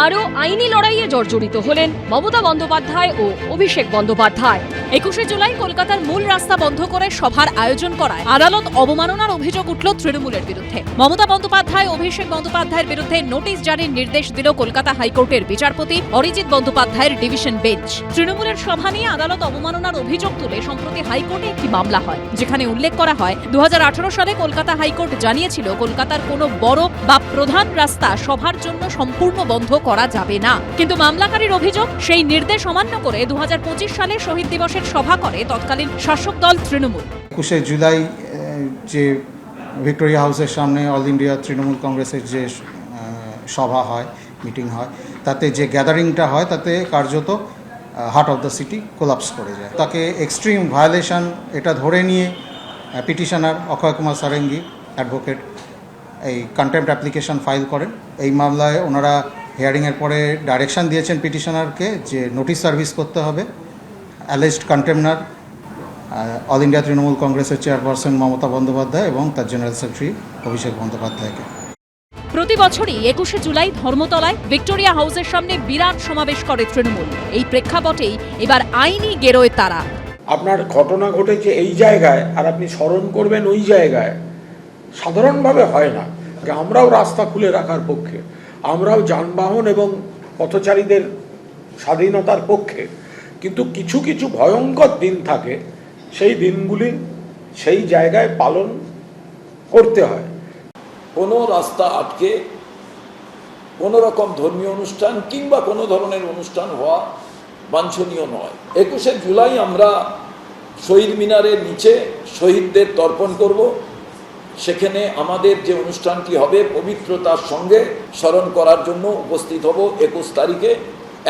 আরও আইনি লড়াইয়ে জর্জরিত হলেন মমতা বন্দ্যোপাধ্যায় ও অভিষেক বন্দ্যোপাধ্যায়। 21শে জুলাই কলকাতার মূল রাস্তা বন্ধ করে সভার আয়োজন করায় আদালত অবমাননার অভিযোগ উঠল তৃণমূলের বিরুদ্ধে। মমতা বন্দ্যোপাধ্যায় অভিষেক বন্দ্যোপাধ্যায়ের বিরুদ্ধে নোটিশ জারির নির্দেশ দিল কলকাতা হাইকোর্টের বিচারপতি অরিজিৎ বন্দ্যোপাধ্যায়ের ডিভিশন বেঞ্চ। তৃণমূলের সভা নিয়ে আদালত অবমাননার অভিযোগ তুলে সম্প্রতি হাইকোর্টে একটি মামলা হয়, যেখানে উল্লেখ করা হয় 2018 সালে কলকাতা হাইকোর্ট জানিয়েছিল কলকাতার কোনো বড় বা প্রধান রাস্তা সভার জন্য সম্পূর্ণ বন্ধ করা যাবে না। কিন্তু মামলাকারীর অভিযোগ, সেই নির্দেশ অমান্য করে 2025 সালে শহীদ দিবসের সভা করে তৎকালীন শাসক দল তৃণমূল। 21শে জুলাই যে ভিক্টোরিয়া হাউসের সামনে অল ইন্ডিয়া তৃণমূল কংগ্রেসের যে সভা হয়, মিটিং হয়, তাতে যে গ্যাদারিংটা হয় তাতে কার্যত heart of the city collapse করে যায়। তাকে এক্সট্রিম ভায়োলেশন এটা ধরে নিয়ে পিটিশনার অক্ষয় কুমার সারেঙ্গি অ্যাডভোকেট এই কন্টেম্পট অ্যাপ্লিকেশন ফাইল করেন। এই মামলায় ওনারা হিয়ারিংয়ের পরে ডাইরেকশন দিয়েছেন পিটিশনারকে যে নোটিশ সার্ভিস করতে হবে অ্যালেজড কন্টেমনার অল ইন্ডিয়া তৃণমূল কংগ্রেসের চেয়ারপারসন মমতা বন্দ্যোপাধ্যায় এবং তার জেনারেল সেক্রেটারি অভিষেক বন্দ্যোপাধ্যায়কে। প্রতি বছরই 21শে জুলাই ধর্মতলায় ভিক্টোরিয়া হাউসের সামনে বিরাট সমাবেশ করে তৃণমূল। এই প্রেক্ষাপটেই এবার আইনি গেরোয় তারা। আপনার ঘটনা ঘটেছে এই জায়গায় আর আপনি স্মরণ করবেন ওই জায়গায়, সাধারণভাবে হয় না। আমরাও রাস্তা খুলে রাখার পক্ষে, আমরাও যানবাহন এবং পথচারীদের স্বাধীনতার পক্ষে, কিন্তু কিছু কিছু ভয়ঙ্কর দিন থাকে, সেই দিনগুলি সেই জায়গায় পালন করতে হয়। কোনো রাস্তা আটকে কোনো রকম ধর্মীয় অনুষ্ঠান কিংবা কোনো ধরনের অনুষ্ঠান হওয়া বাঞ্ছনীয় নয়। 21শে জুলাই আমরা শহীদ মিনারের নিচে শহীদদের তর্পণ করব। সেখানে আমাদের যে অনুষ্ঠানটি হবে পবিত্রতার সঙ্গে স্মরণ করার জন্য উপস্থিত হব 21 তারিখে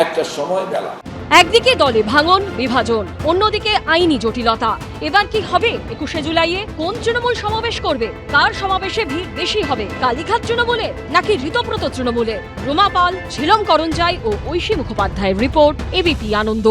1টার সময় বেলা। একদিকে দলে ভাঙন বিভাজন, অন্যদিকে আইনি জটিলতা। এবার কি হবে 21শে জুলাইয়ে? কোন তৃণমূল সমাবেশ করবে? কার সমাবেশে ভিড় বেশি হবে? কালীঘাট তৃণমূলের নাকি ঋতব্রত তৃণমূলের? রুমা পাল, ঝিলম করঞ্জাই ও ঐশী মুখোপাধ্যায়ের রিপোর্ট, এবিপি আনন্দ।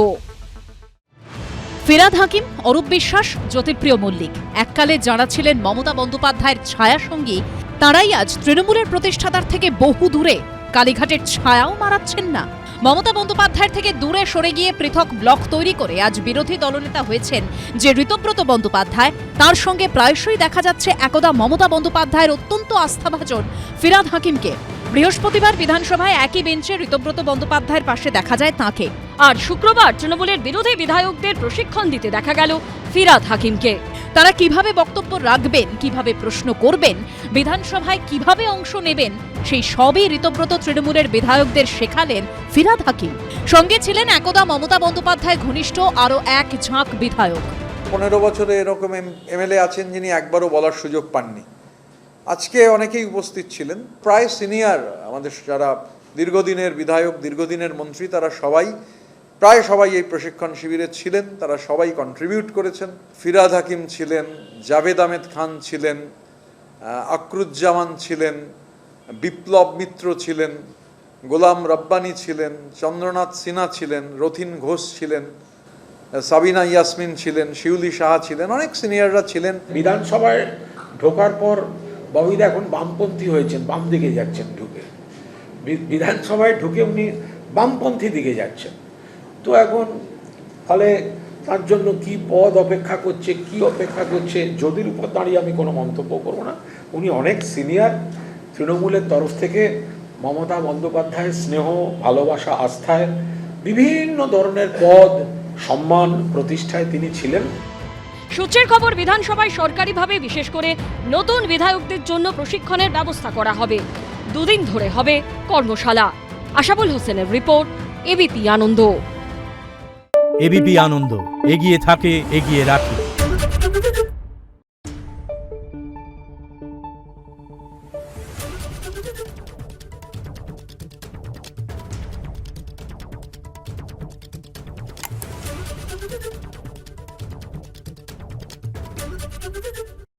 ফিরহাদ হাকিম, অরূপ বিশ্বাস, জ্যোতিপ্রিয় মল্লিক এককালে যাঁরা ছিলেন মমতা বন্দ্যোপাধ্যায়ের ছায়াসঙ্গী, তাঁরাই আজ তৃণমূলের প্রতিষ্ঠাতার থেকে বহু দূরে। কালীঘাটের ছায়াও মারাচ্ছেন না। মমতা বন্দ্যোপাধ্যায়ের থেকে দূরে সরে গিয়ে পৃথক ব্লক তৈরি করে আজ বিরোধী দলনেতা হয়েছেন যে ঋতব্রত বন্দ্যোপাধ্যায়, তার সঙ্গে প্রায়শই দেখা যাচ্ছে একদা মমতা বন্দ্যোপাধ্যায়ের অত্যন্ত আস্থাভাজন ফিরহাদ হাকিমকে। বৃহস্পতিবার বিধানসভায় একই বেঞ্চে ঋতব্রত বন্দ্যোপাধ্যায়ের পাশে দেখা যায় তাঁকে। আর শুক্রবার তৃণমূলের বিরোধী বিধায়কদের প্রশিক্ষণ দিতে দেখা গেল ফিরহাদ হাকিমকে। তারা কিভাবে বক্তব্য রাখবেন, কিভাবে প্রশ্ন করবেন, বিধানসভায় কিভাবে অংশ নেবেন, সেই সবই ঋতব্রত তৃণমূলের বিধায়কদের শেখালেন ফিরহাদ হাকিম। সঙ্গে ছিলেন একদা মমতা বন্দ্যোপাধ্যায় ঘনিষ্ঠ আরও এক ঝাঁক বিধায়ক। 15 বছরে এরকম এমএলএ আছেন যিনি একবারও বলার সুযোগ পাননি। আজকে অনেকেই উপস্থিত ছিলেন, প্রায় সিনিয়র আমাদের যারা দীর্ঘদিনের বিধায়ক, দীর্ঘদিনের মন্ত্রী, তারা প্রায় সবাই এই প্রশিক্ষণ শিবিরে ছিলেন। তারা সবাই কন্ট্রিবিউট করেছেন। ফিরহাদ হাকিম ছিলেন, জাভেদ আহমেদ খান ছিলেন, আকরুজ্জামান ছিলেন, বিপ্লব মিত্র ছিলেন, গোলাম রব্বানী ছিলেন, চন্দ্রনাথ সিনহা ছিলেন, রথিন ঘোষ ছিলেন, সাবিনা ইয়াসমিন ছিলেন, শিউলি সাহা ছিলেন, অনেক সিনিয়ররা ছিলেন। বিধানসভায় ঢোকার পর ববিদা এখন বামপন্থী হয়েছেন, বাম দিকে যাচ্ছেন। ঢুকে বিধানসভায় ঢুকে উনি বামপন্থী দিকে যাচ্ছেন। তো এখন ফলে তার জন্য কি পদ অপেক্ষা করছে, কি অপেক্ষা করছে, যদির উপর দাঁড়িয়ে আমি কোনো মন্তব্য করব না। উনি অনেক সিনিয়র। তৃণমূলের তরফ থেকে মমতা বন্দ্যোপাধ্যায়ের স্নেহ, ভালোবাসা, আস্থায় বিভিন্ন ধরনের পদ, সম্মান, প্রতিষ্ঠায় তিনি ছিলেন। সূত্রের খবর, বিধানসভায় সরকারিভাবে বিশেষ করে নতুন বিধায়কদের জন্য প্রশিক্ষণের ব্যবস্থা করা হবে। 2 দিন ধরে হবে কর্মশালা। আশাবুল হোসেনের রিপোর্ট, এবিপি আনন্দ। এবিপি আনন্দ, এগিয়ে থাকে, এগিয়ে রাখে।